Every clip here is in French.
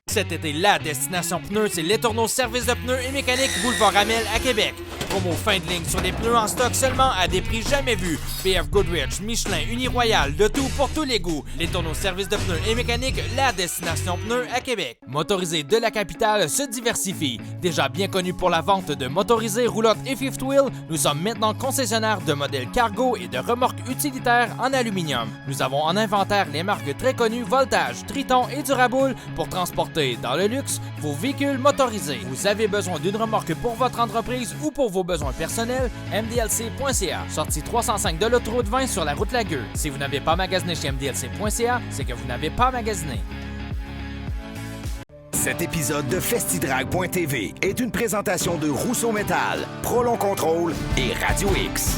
Cet été, la destination pneus, c'est Les Tourneaux Service de pneus et mécanique Boulevard Amel à Québec. Promo fin de ligne sur des pneus en stock seulement à des prix jamais vus. BF Goodrich, Michelin, Uniroyal, de tout pour tous les goûts. Les Tourneaux Service de pneus et mécanique, la destination pneus à Québec. Motorisé de la capitale se diversifie. Déjà bien connu pour la vente de motorisés, roulottes et fifth wheel, nous sommes maintenant concessionnaires de modèles cargo et de remorques utilitaires en aluminium. Nous avons en inventaire les marques très connues Voltage, Triton et Duraboul pour transporter dans le luxe vos véhicules motorisés. Vous avez besoin d'une remorque pour votre entreprise ou pour vos besoins personnels? MDLC.ca. Sortie 305 de l'autoroute 20 sur la route Lagueux. Si vous n'avez pas magasiné chez MDLC.ca, c'est que vous n'avez pas magasiné. Cet épisode de Festidrag.tv est une présentation de Rousseau Métal, Prolon Contrôle et Radio X.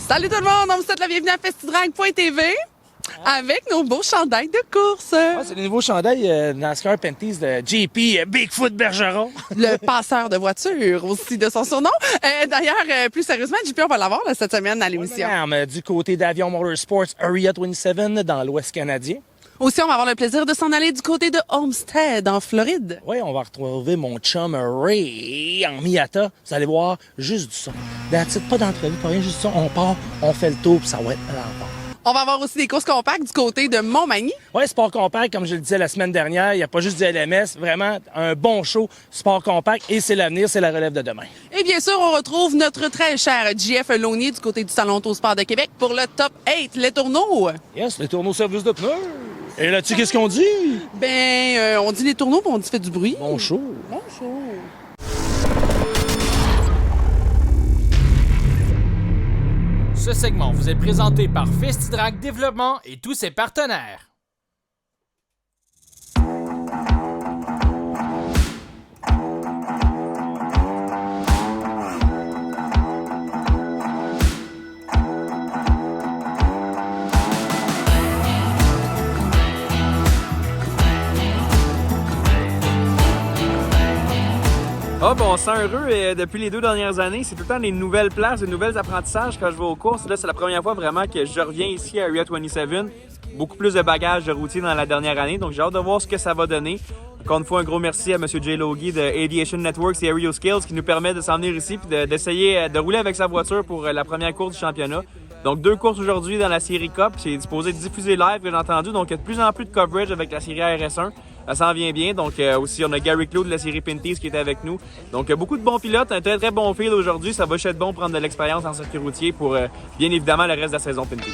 Salut tout le monde, on vous souhaite la bienvenue à Festidrag.tv avec nos beaux chandails de course. Ouais, c'est le nouveau chandail NASCAR Panties de JP Bigfoot Bergeron. Le passeur de voiture aussi de son surnom. D'ailleurs, plus sérieusement, JP, on va l'avoir là, cette semaine à l'émission. Du côté d'Avion Motorsports Area 27 dans l'Ouest canadien. Aussi, on va avoir le plaisir de s'en aller du côté de Homestead, en Floride. Oui, on va retrouver mon chum Ray en Miata. Vous allez voir, juste du son. That's it, pas d'entrevue, pas rien, juste du son. On part, on fait le tour, puis ça va être l'enfant. On va avoir aussi des courses compactes du côté de Montmagny. Oui, sport compact, comme je le disais la semaine dernière, il n'y a pas juste du LMS, vraiment un bon show, sport compact, et c'est l'avenir, c'est la relève de demain. Et bien sûr, on retrouve notre très cher JF Launier du côté du Salon Autosport de Québec pour le Top 8, les tourneaux. Yes, les tourneaux service de pneus. Et là-dessus, qu'est-ce qu'on dit? On dit les tourneaux, puis on dit fait du bruit. Bon show. Bon show. Ce segment vous est présenté par Festidrag Développement et tous ses partenaires. On se sent heureux depuis les 2 dernières années. C'est tout le temps des nouvelles places, des nouvelles apprentissages quand je vais aux courses. Là, c'est la première fois vraiment que je reviens ici à Area 27. Beaucoup plus de bagages de routier dans la dernière année, donc j'ai hâte de voir ce que ça va donner. Encore une fois, un gros merci à M. Jay Logie de Aviation Networks et Aerial Skills qui nous permet de s'en venir ici et d'essayer de rouler avec sa voiture pour la première course du championnat. Donc 2 courses aujourd'hui dans la série Cup. C'est supposé être diffusé live, que j'ai entendu. Donc il y a de plus en plus de coverage avec la série ARS1. Ça s'en vient bien. Donc aussi, on a Gary Claude de la série Pinties qui était avec nous. Donc beaucoup de bons pilotes, un très très bon fil aujourd'hui. Ça va être bon prendre de l'expérience en circuit routier pour bien évidemment le reste de la saison Pinties.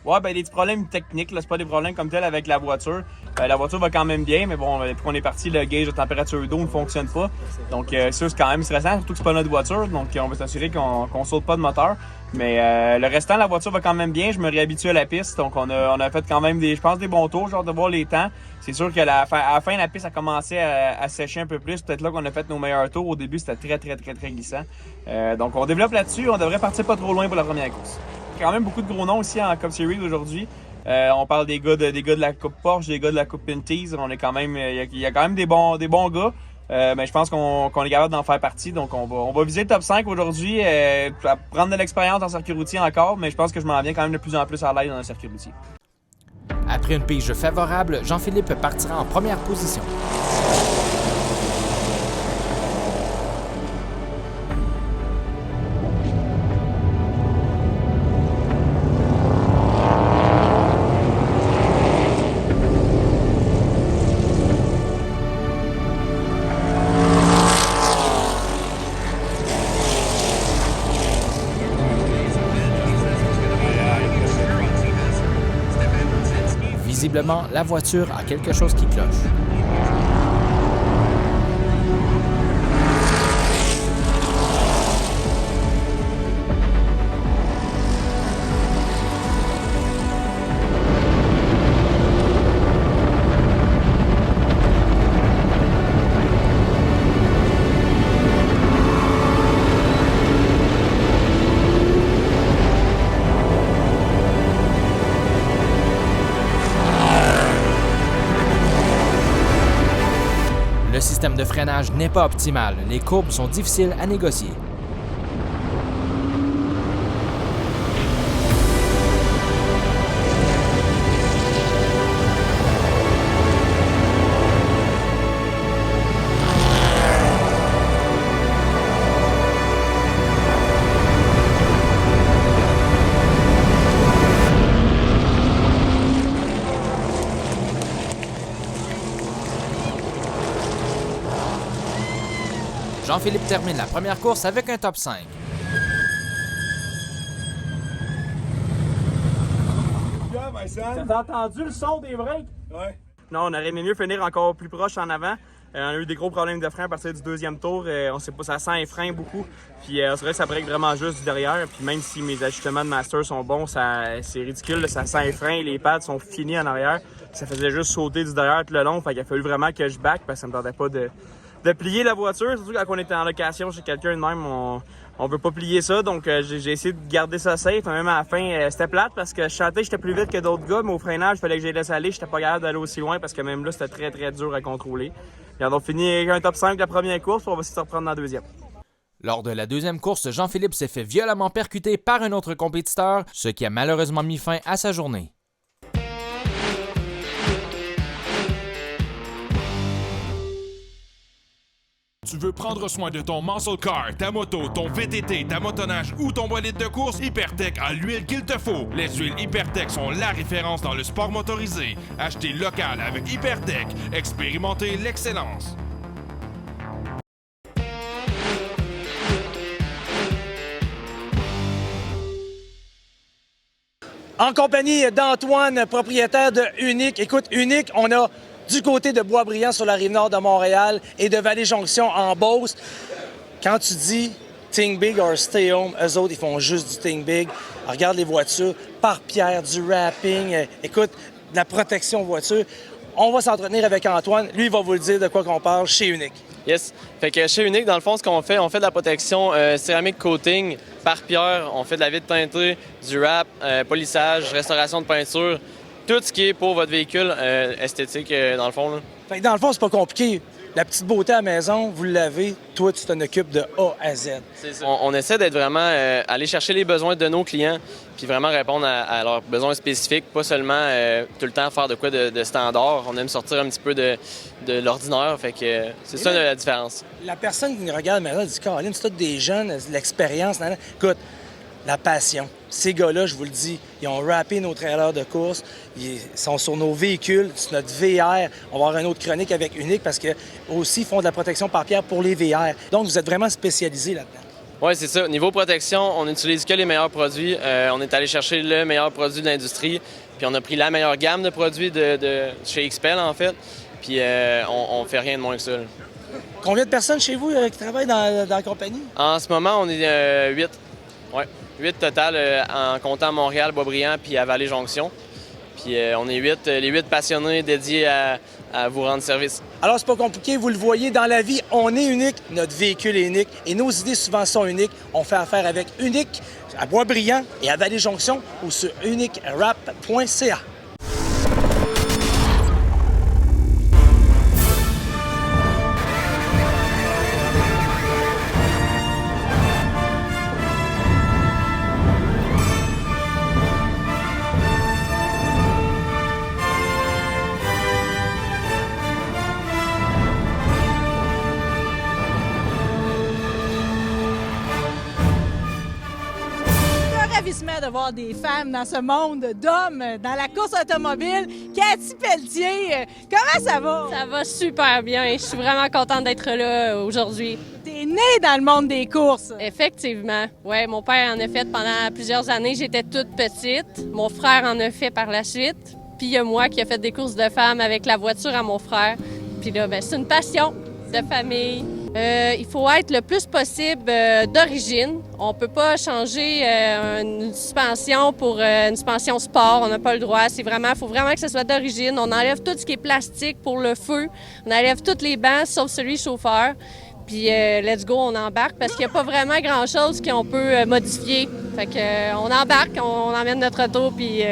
Ouais, ben des petits problèmes techniques, là, c'est pas des problèmes comme tel avec la voiture. La voiture va quand même bien, mais bon, depuis qu'on est parti, le gauge de température d'eau ne fonctionne pas. Donc ça, c'est quand même stressant, surtout que c'est pas notre voiture, donc on va s'assurer qu'on saute pas de moteur. Mais le restant, la voiture va quand même bien, je me réhabitue à la piste, donc on a fait quand même je pense des bons tours, genre de voir les temps. C'est sûr qu'à la fin, la piste a commencé à sécher un peu plus, peut-être là qu'on a fait nos meilleurs tours. Au début, c'était très glissant. Donc on développe là-dessus, on devrait partir pas trop loin pour la première course. Quand même beaucoup de gros noms aussi en Cup Series aujourd'hui. On parle des gars de la Coupe Porsche, des gars de la Coupe Pinty's. On est quand même, il y a quand même des bons gars. Mais je pense qu'on est capable d'en faire partie. Donc on va viser le top 5 aujourd'hui, prendre de l'expérience dans le circuit routier encore, mais je pense que je m'en viens quand même de plus en plus à l'aise dans le circuit routier. Après une pige favorable, Jean-Philippe partira en première position. Visiblement, la voiture a quelque chose qui cloche. Le système de freinage n'est pas optimal. Les courbes sont difficiles à négocier. Jean-Philippe termine la première course avec un top 5. T'as entendu le son des breaks? Ouais. Non, on aurait aimé mieux finir encore plus proche en avant. On a eu des gros problèmes de frein à partir du deuxième tour. On sait pas, ça sent les freins beaucoup. Puis c'est vrai que ça break vraiment juste du derrière. Puis même si mes ajustements de master sont bons, c'est ridicule. Là, ça sent les freins, les pads sont finis en arrière. Ça faisait juste sauter du derrière tout le long. Fait qu'il a fallu vraiment que je back parce que ça me tentait pas de plier la voiture, surtout quand on était en location chez quelqu'un de même, on veut pas plier ça, donc j'ai essayé de garder ça safe. Même à la fin, c'était plate parce que je sentais que j'étais plus vite que d'autres gars, mais au freinage, il fallait que je les laisse aller. J'étais pas capable d'aller aussi loin parce que même là, c'était très dur à contrôler. Et on a fini avec un top 5 la première course, on va essayer de se reprendre dans la deuxième. Lors de la deuxième course, Jean-Philippe s'est fait violemment percuter par un autre compétiteur, ce qui a malheureusement mis fin à sa journée. Tu veux prendre soin de ton muscle car, ta moto, ton VTT, ta motoneige ou ton bolide de course? Hypertech a l'huile qu'il te faut. Les huiles Hypertech sont la référence dans le sport motorisé. Achetez local avec Hypertech. Expérimentez l'excellence. En compagnie d'Antoine, propriétaire de Unique. Écoute, Unique, on a du côté de Boisbriand sur la Rive-Nord de Montréal et de Vallée-Jonction en Beauce. Quand tu dis think big or stay home, eux autres, ils font juste du think big. Regarde les voitures, pare-pierre, du wrapping, écoute, de la protection voiture. On va s'entretenir avec Antoine. Lui, il va vous le dire de quoi qu'on parle chez Unique. Yes. Fait que chez Unique, dans le fond, ce qu'on fait, on fait de la protection céramique coating, pare-pierre, on fait de la vitre teintée, du wrap, polissage, restauration de peinture. Tout ce qui est pour votre véhicule esthétique, dans le fond. Là. Fait que dans le fond, c'est pas compliqué. La petite beauté à la maison, vous l'avez. Toi, tu t'en occupes de A à Z. C'est ça. On essaie d'être vraiment... aller chercher les besoins de nos clients puis vraiment répondre à leurs besoins spécifiques. Pas seulement tout le temps faire de quoi de standard. On aime sortir un petit peu de l'ordinaire. Fait que c'est ça la différence. La personne qui nous regarde maintenant dit « Caroline, c'est tous des jeunes, de l'expérience. » Écoute, la passion. Ces gars-là, je vous le dis, ils ont rappé nos trailers de course, ils sont sur nos véhicules, sur notre VR. On va avoir une autre chronique avec Unique parce que aussi ils font de la protection par pierre pour les VR. Donc, vous êtes vraiment spécialisés là-dedans. Oui, c'est ça. Niveau protection, on n'utilise que les meilleurs produits. On est allé chercher le meilleur produit de l'industrie, puis on a pris la meilleure gamme de produits de chez XPEL, en fait, puis on fait rien de moins que ça. Là. Combien de personnes chez vous qui travaillent dans la compagnie? En ce moment, on est 8. Ouais, 8 total en comptant Montréal, Boisbriand puis à Vallée-Jonction. Puis on est 8, les 8 passionnés dédiés à vous rendre service. Alors, c'est pas compliqué, vous le voyez, dans la vie, on est unique, notre véhicule est unique et nos idées souvent sont uniques. On fait affaire avec Unique à Boisbriand et à Vallée-Jonction ou sur uniquerap.ca. De voir des femmes dans ce monde d'hommes dans la course automobile. Cathy Pelletier, comment ça va? Ça va super bien. Je suis vraiment contente d'être là aujourd'hui. T'es née dans le monde des courses. Effectivement. Oui, mon père en a fait pendant plusieurs années. J'étais toute petite. Mon frère en a fait par la suite. Puis il y a moi qui a fait des courses de femmes avec la voiture à mon frère. Puis là, c'est une passion de famille. Il faut être le plus possible d'origine. On peut pas changer une suspension pour une suspension sport. On n'a pas le droit. Faut vraiment que ce soit d'origine. On enlève tout ce qui est plastique pour le feu. On enlève tous les bancs, sauf celui chauffeur. Puis let's go, on embarque parce qu'il n'y a pas vraiment grand-chose qu'on peut modifier. Fait que on embarque, on emmène notre auto, puis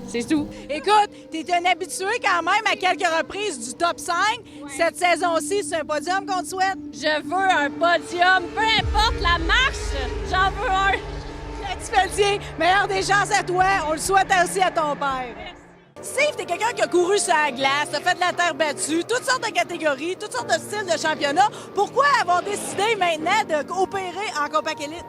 c'est tout. Écoute, t'es un habitué quand même à quelques reprises du top 5. Ouais. Cette saison-ci, c'est un podium qu'on te souhaite? Je veux un podium, peu importe la marche, j'en veux un. Cathy Pelletier, meilleure des chances à toi. On le souhaite aussi à ton père. Merci. Steve, t'es quelqu'un qui a couru sur la glace, t'as fait de la terre battue, toutes sortes de catégories, toutes sortes de styles de championnat. Pourquoi avoir décidé maintenant de coopérer en Compact Elite?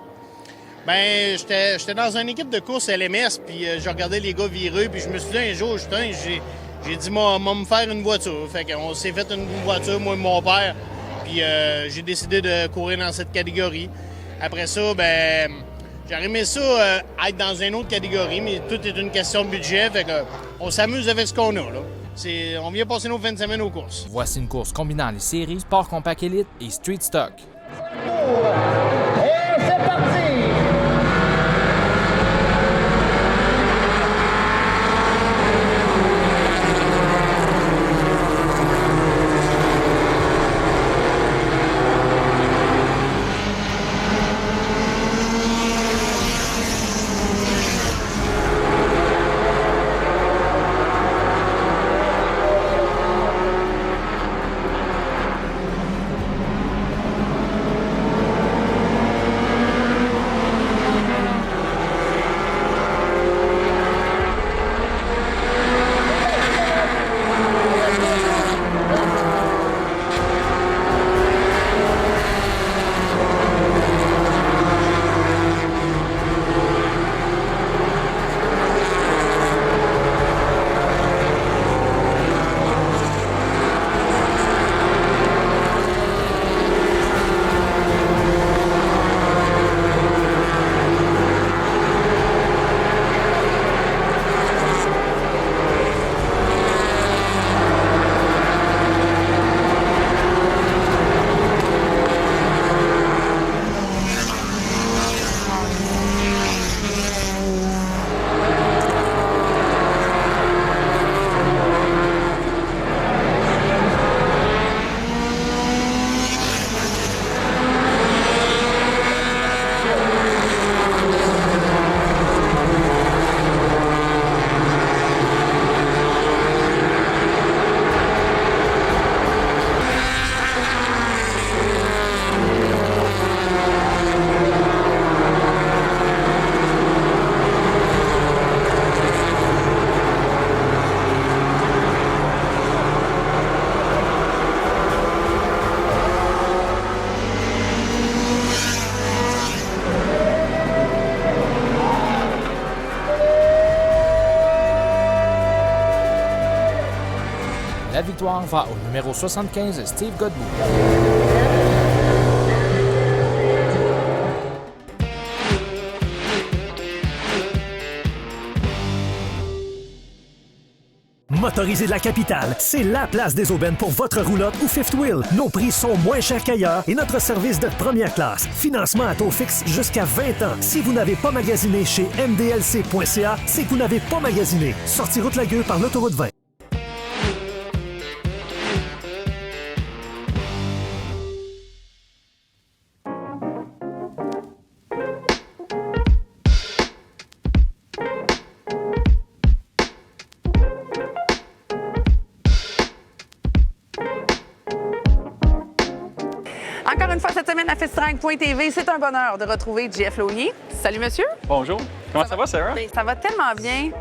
Ben, j'étais dans une équipe de course LMS, puis je regardais les gars vireux, puis je me suis dit un jour, j'ai dit, moi, me faire une voiture. Fait qu'on s'est fait une voiture, moi et mon père, puis j'ai décidé de courir dans cette catégorie. Après ça, ben, j'aurais aimé ça être dans une autre catégorie, mais tout est une question de budget, fait que on s'amuse avec ce qu'on a, là. On vient passer nos fins de semaine aux courses. Voici une course combinant les séries Sport Compact Elite et Street Stock. Et c'est parti! La victoire va au numéro 75, Steve Godbout. motorisé de la capitale. C'est la place des aubaines pour votre roulotte ou fifth wheel. Nos prix sont moins chers qu'ailleurs et notre service de première classe. Financement à taux fixe jusqu'à 20 ans. Si vous n'avez pas magasiné chez mdlc.ca, c'est que vous n'avez pas magasiné. Sortie route Lagueux par l'autoroute 20. Encore une fois cette semaine à FestiDrag.tv, c'est un bonheur de retrouver Jeff Launier. Salut monsieur. Bonjour. Comment ça va, Sarah? Bien, ça va tellement bien.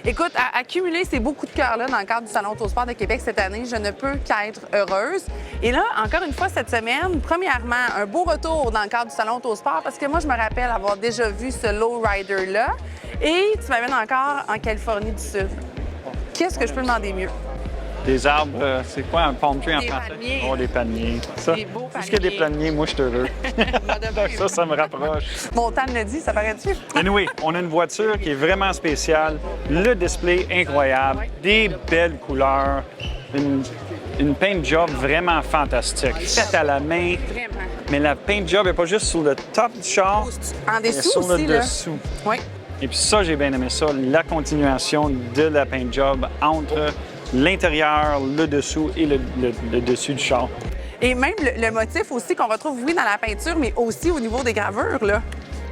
Écoute, à accumuler ces beaux coups de cœur-là dans le cadre du Salon Autosport de Québec cette année, je ne peux qu'être heureuse. Et là, encore une fois cette semaine, premièrement, un beau retour dans le cadre du Salon Autosport parce que moi, je me rappelle avoir déjà vu ce lowrider-là. Et tu m'amènes encore en Californie du Sud. Qu'est-ce que je peux demander mieux? Des arbres, c'est quoi un palm tree en français? Palmiers. Oh, des palmiers. Ça, Des beaux puisqu'il y a des palmiers, moi, je suis heureux. ça me rapproche. Mon temps le dit, ça paraît-tu? Anyway, on a une voiture qui est vraiment spéciale. Le display incroyable, des belles couleurs, une paint job vraiment fantastique. Faite à la main. Vraiment. Mais la paint job n'est pas juste sur le top du char, En mais dessous sur aussi, le là. dessous. Oui. Et puis ça, j'ai bien aimé ça, la continuation de la paint job entre l'intérieur, le dessous et le dessus du char. Et même le motif aussi qu'on retrouve, oui, dans la peinture, mais aussi au niveau des gravures, là.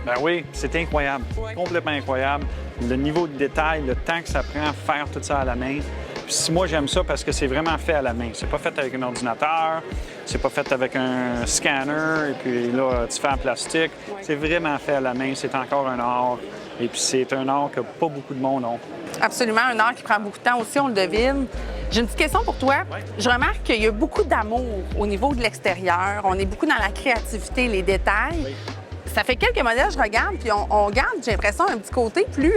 Ben oui, c'est incroyable, complètement incroyable. Le niveau de détail, le temps que ça prend à faire tout ça à la main. Puis moi, j'aime ça parce que c'est vraiment fait à la main. C'est pas fait avec un ordinateur, c'est pas fait avec un scanner, et puis là, tu fais en plastique. C'est vraiment fait à la main, c'est encore un art. Et puis c'est un art que pas beaucoup de monde ont. Absolument, un art qui prend beaucoup de temps aussi, on le devine. J'ai une petite question pour toi. Oui. Je remarque qu'il y a beaucoup d'amour au niveau de l'extérieur. On est beaucoup dans la créativité, les détails. Oui. Ça fait quelques modèles, je regarde, puis on garde, j'ai l'impression, un petit côté plus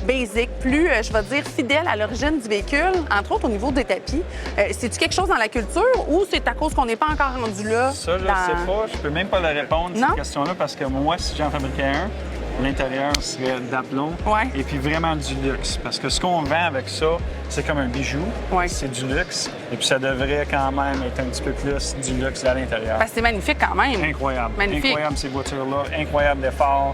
basic, plus, je vais dire, fidèle à l'origine du véhicule, entre autres au niveau des tapis. C'est-tu quelque chose dans la culture ou c'est à cause qu'on n'est pas encore rendu là? Ça, je ne sais pas. Je peux même pas la répondre, cette question-là, parce que moi, si j'en fabriquais un, l'intérieur serait d'aplomb et puis vraiment du luxe. Parce que ce qu'on vend avec ça, c'est comme un bijou, c'est du luxe, et puis ça devrait quand même être un petit peu plus du luxe à l'intérieur. C'est magnifique quand même. Incroyable. Magnifique. Incroyable ces voitures-là, incroyable l'effort,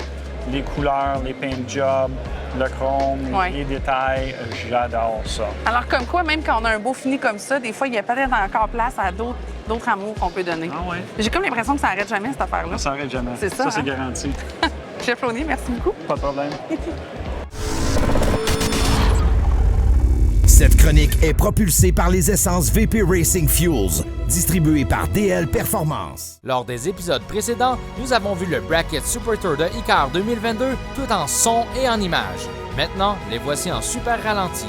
les couleurs, les paint jobs, le chrome, les détails, j'adore ça. Alors comme quoi, même quand on a un beau fini comme ça, des fois, il y a peut-être encore place à d'autres amours qu'on peut donner. Ah ouais. J'ai comme l'impression que ça n'arrête jamais, cette affaire-là. Ça n'arrête jamais. C'est ça, c'est garanti. Jeff Launier, merci beaucoup. Pas de problème. Cette chronique est propulsée par les essences VP Racing Fuels, distribuées par DL Performance. Lors des épisodes précédents, nous avons vu le Bracket Super Tour de ICAR 2022 tout en son et en images. Maintenant, les voici en super ralenti.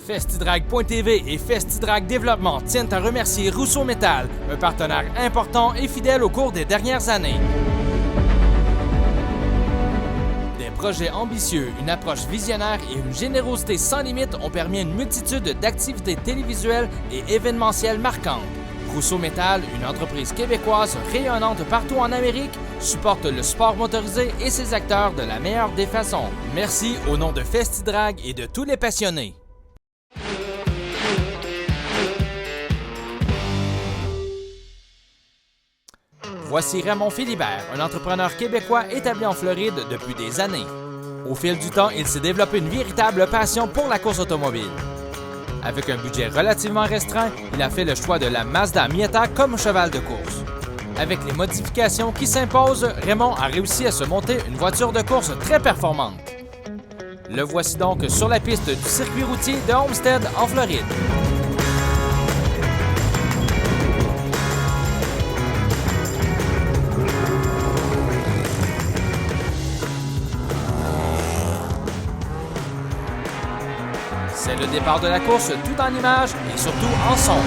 FestiDrag.tv et FestiDrag Développement tiennent à remercier Rousseau Métal, un partenaire important et fidèle au cours des dernières années. Des projets ambitieux, une approche visionnaire et une générosité sans limite ont permis une multitude d'activités télévisuelles et événementielles marquantes. Rousseau Métal, une entreprise québécoise rayonnante partout en Amérique, supporte le sport motorisé et ses acteurs de la meilleure des façons. Merci au nom de Festidrag et de tous les passionnés. Voici Raymond Philibert, un entrepreneur québécois établi en Floride depuis des années. Au fil du temps, il s'est développé une véritable passion pour la course automobile. Avec un budget relativement restreint, il a fait le choix de la Mazda Miata comme cheval de course. Avec les modifications qui s'imposent, Raymond a réussi à se monter une voiture de course très performante. Le voici donc sur la piste du circuit routier de Homestead en Floride. C'est le départ de la course tout en images et surtout en son.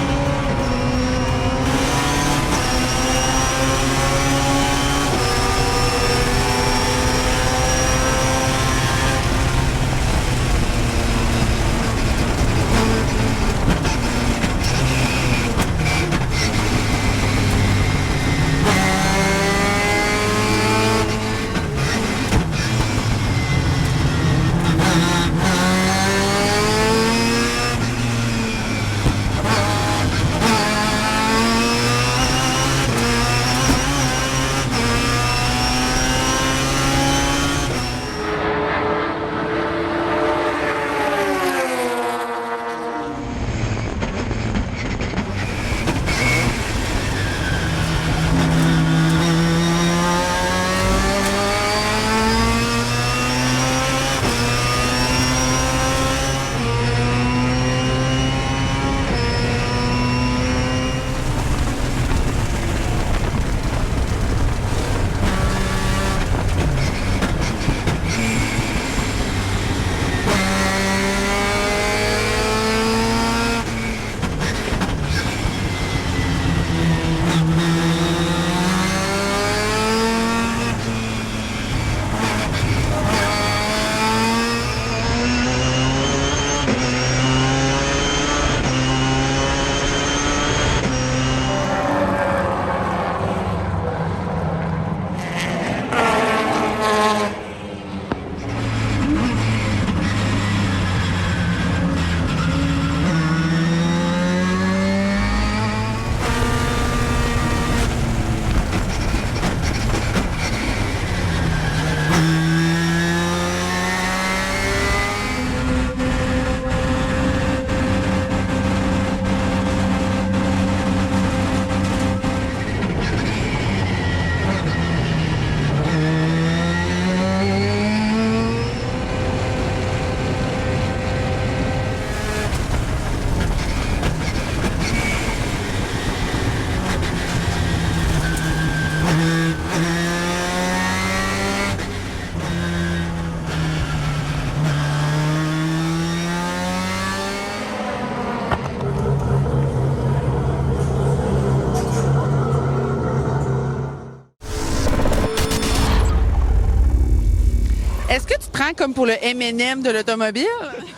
Est-ce que tu te prends comme pour le M&M de l'automobile?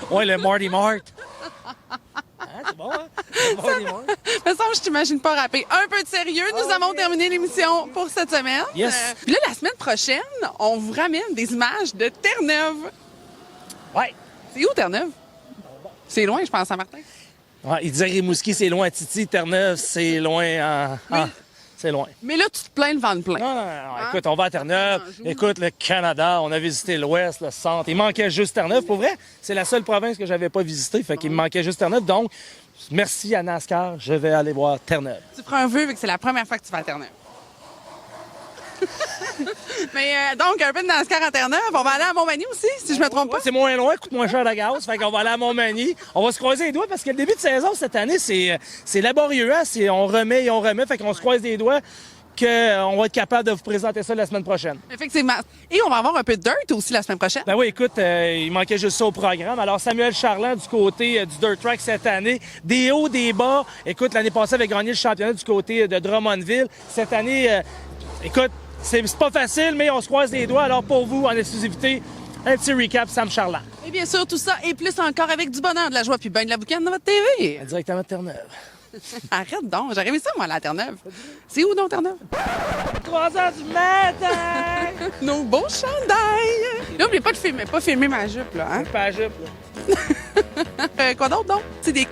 Ouais, le Marty Mart. Hein, c'est bon, hein? Le Marty Mart. De toute façon, je t'imagine pas rapper. Un peu de sérieux, nous avons terminé l'émission pour cette semaine. Yes. Puis là, la semaine prochaine, on vous ramène des images de Terre-Neuve. Ouais. C'est où, Terre-Neuve? C'est loin, je pense, à Martin. Ouais, il disait Rimouski, c'est loin. Titi, Terre-Neuve, c'est loin. C'est loin. Mais là, tu te plains le ventre plein. Non. Écoute, on va à Terre-Neuve. Écoute, le Canada, on a visité l'Ouest, le Centre. Il manquait juste Terre-Neuve. Pour vrai, c'est la seule province que j'avais pas visitée. Fait qu'il me manquait juste Terre-Neuve. Donc, merci à NASCAR. Je vais aller voir Terre-Neuve. Tu prends un vœu vu que c'est la première fois que tu vas à Terre-Neuve. Mais donc, un peu de NASCAR à Terre-Neuve. On va aller à Montmagny aussi, si je me trompe pas. Ouais, c'est moins loin, coûte moins cher de gaz. Fait qu'on va aller à Montmagny. On va se croiser les doigts parce que le début de saison cette année, c'est laborieux. Hein? On remet et on remet. Fait qu'on se croise les doigts qu'on va être capable de vous présenter ça la semaine prochaine. Effectivement. Et on va avoir un peu de dirt aussi la semaine prochaine. Ben oui, écoute, il manquait juste ça au programme. Alors, Samuel Charland du côté du Dirt Track cette année. Des hauts, des bas. Écoute, l'année passée, avait gagné le championnat du côté de Drummondville. Cette année, écoute, c'est pas facile, mais on se croise les doigts. Alors, pour vous, en exclusivité, un petit recap, Sam Charland. Et bien sûr, tout ça et plus encore avec du bonheur, de la joie puis ben de la boucane dans votre TV. Directement de Terre-Neuve. Arrête donc, j'aurais aimé ça, moi, à la Terre-Neuve. C'est où, donc, Terre-Neuve? 3 heures du matin! Nos beaux chandails! N'oubliez pas de filmer ma jupe, là, hein? Pas la jupe, là. Quoi d'autre, donc? C'est des...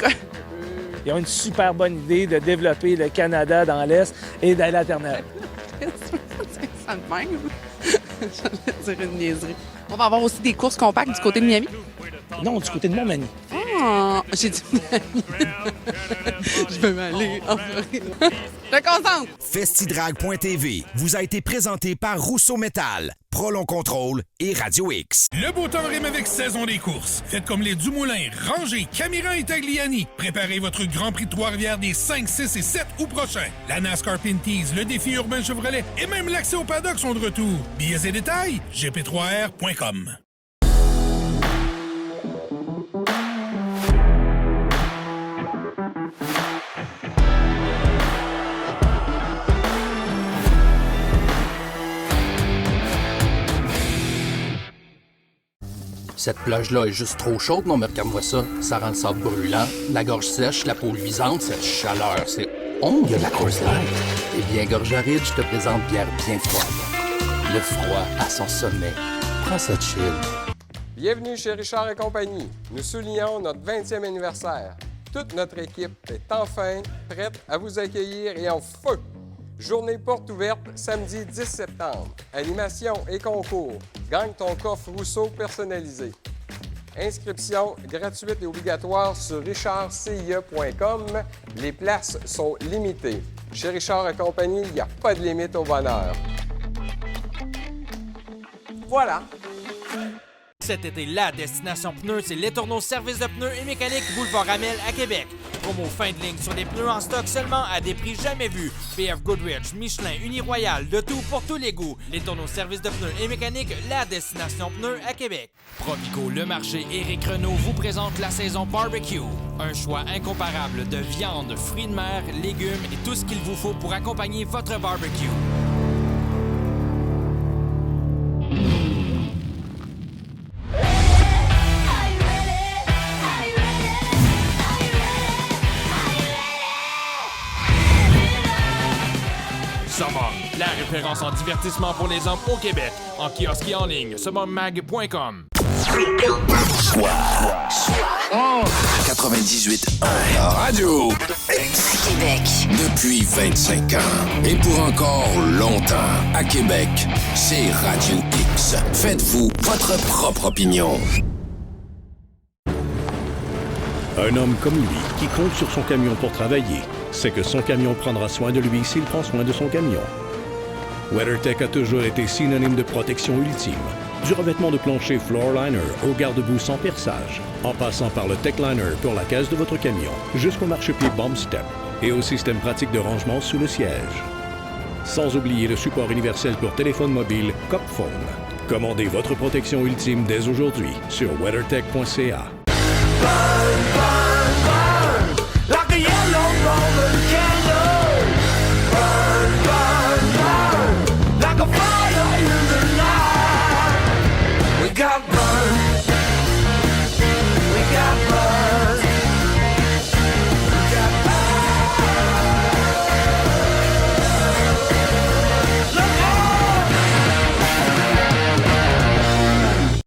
Ils ont une super bonne idée de développer le Canada dans l'Est et d'aller à la Terre-Neuve. C'est ça de même. J'allais dire une niaiserie. On va avoir aussi des courses compactes du côté de Miami. Non, du côté de Montmagny. Oh, j'ai dit Miami. Je veux m'aller en Floride. Je te concentre. Festidrag.tv vous a été présenté par Rousseau Métal, Prolon Contrôle et Radio X. Le beau temps rime avec saison des courses. Faites comme les Dumoulin, Ranger, Camira et Tagliani. Préparez votre Grand Prix de Trois-Rivières des 5, 6 et 7 août prochains. La NASCAR Pinties, le défi urbain Chevrolet et même l'accès au paddock sont de retour. Billets et détails, gp3r.com. Cette plage-là est juste trop chaude, non, mais regarde-moi ça. Ça rend le sable brûlant, la gorge sèche, la peau luisante, cette chaleur, c'est... Oh, il y a de la Coors Light. Eh bien, Gorge Aride, je te présente bière bien froide. Le froid à son sommet. Prends ça chill. Bienvenue chez Richard & Compagnie. Nous soulignons notre 20e anniversaire. Toute notre équipe est enfin prête à vous accueillir et en feu. Journée porte ouverte samedi 10 septembre. Animation et concours. Gagne ton coffre Rousseau personnalisé. Inscription gratuite et obligatoire sur richardcia.com. Les places sont limitées. Chez Richard & Compagnie, il n'y a pas de limite au bonheur. Voilà. Cet été, la destination pneus, c'est Letourneau Service de pneus et mécanique Boulevard Ramel à Québec. Promo fin de ligne sur des pneus en stock seulement à des prix jamais vus. BF Goodrich, Michelin, Uniroyal, de tout pour tous les goûts. Letourneau Service de pneus et mécanique, la destination pneus à Québec. Provigo, le marché Éric Renault vous présente la saison barbecue. Un choix incomparable de viande, fruits de mer, légumes et tout ce qu'il vous faut pour accompagner votre barbecue. Summum, la référence en divertissement pour les hommes au Québec. En kiosque et en ligne, summummag.com. 98.1 Radio X. À Québec. Depuis 25 ans. Et pour encore longtemps. À Québec, c'est Radio X. Faites-vous votre propre opinion. Un homme comme lui, qui compte sur son camion pour travailler, sait que son camion prendra soin de lui s'il prend soin de son camion. WeatherTech a toujours été synonyme de protection ultime. Du revêtement de plancher Floorliner au garde-boue sans perçage, en passant par le Techliner pour la caisse de votre camion, jusqu'au marchepied Bomb Step et au système pratique de rangement sous le siège. Sans oublier le support universel pour téléphone mobile CopPhone. Commandez votre protection ultime dès aujourd'hui sur weathertech.ca. Burn, burn, burn, like a yellow Roman candle. Burn, burn, burn, like a fire in the night. We got